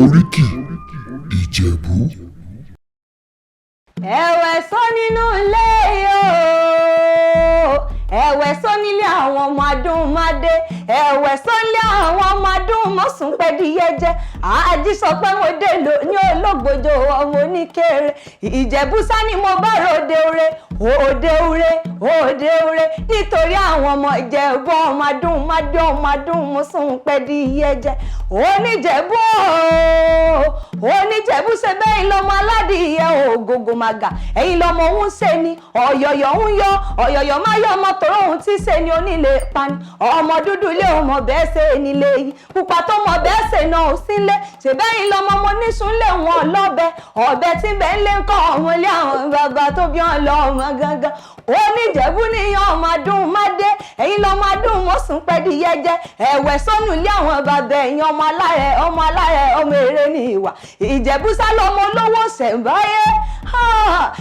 Oríkì Ìjẹ̀bú. ẹ̀wẹ̀ sọ nínú ilé yóò ẹ̀wẹ̀ sọ nílé àwọn ọmọ adúnmádé ẹ̀wẹ̀ sọ nílé àwọn ọmọ adúnmọ́sùn pẹ́díyẹ jẹ́ àájí sọ pé mo dé lò ní ológbòjò ọmọ oníkéré Ìjẹ̀bú sá ni mo bá ròde ore òde ore òde ore nítorí àwọn ọmọ Ìjẹ̀bú ọmọ adúnmádé ọmọ adúnmọ́sùn pẹ́díyẹ jẹ́ oníjẹ̀bú oníjẹ̀bú ṣe bẹ́ẹ̀ lọ́mọ aládìyẹ ògògò màgà ẹ̀yin lọ́mọ òun ṣe ni ọ̀yọ̀yọ̀ ń yọ ọ̀yọ̀yọ̀ má yọ ọmọ tòró òun tí ṣe ni onílé pani ọmọ dúdú ilé ọmọ bẹ́ẹ̀ ṣe nílé yìí pupa tó mọ bẹ́ẹ̀ ṣe náà ò sílé ṣe bẹ́ẹ̀ lọ́mọ mo níṣúlẹ̀ wọn lọ́bẹ ọ̀bẹ tí bẹ́ẹ̀ lé ń kọ́ ọmọ ilé àwọn bàbá tó bí wọn lọ ọmọ gangan oníjẹ̀bú níyan ọmọ adúnmádé ẹ̀yin lọ́mọ adúnmọ́sùn pẹ́díyẹ jẹ́ ẹ̀wẹ̀ sọ́nù ilé àwọn bàbá ẹ̀yin ọmọ alárẹ̀ ọmọ èrè ní ìwà Ìjẹ̀bú sá lọ́mọ olówó ṣẹ̀ǹbáyé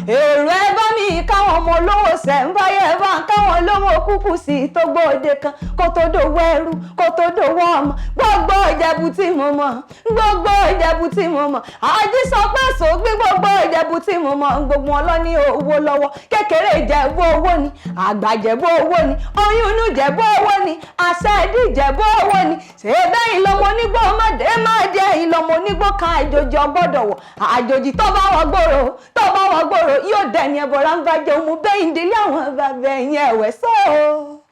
èrò ẹ bá mi káwọn ọmọ olówó ṣẹ̀ǹbáyé ẹ bá káwọn olówó kúkú sí tó gbòde kan kó tó dòwó ẹrú kó tó dòwó ọmọ gbogbo Ìjẹ̀bú tí mo mọ̀ gbogbo Ìjẹ̀bú tí mo mọ̀ àjí sọ pé sògbí gbogbo Ìjẹ̀bú tí mo mọ̀ gbogbo wọn lọ ní owó lọ́wọ́ kékeré Ìjẹ̀bú owó ni àgbà Ìjẹ̀bú owó ni oyún inú Ìjẹ̀bú owó ni àṣẹ ìdí Ìjẹ̀bú owó ni ṣé bẹ́ẹ̀ lọ́mọ onígbó ọmọdé máa jẹ́ ìlọ́mọ onígbó kan àjòjì ọgbọ́dọ̀ wọ̀ àjòjì tó bá wọ gbòòrò yóò dẹni ẹbọra ń bá jẹun mú bẹ́yìn délé àwọn bàbá ẹ̀yìn ẹ̀wẹ̀ sọ́ọ̀.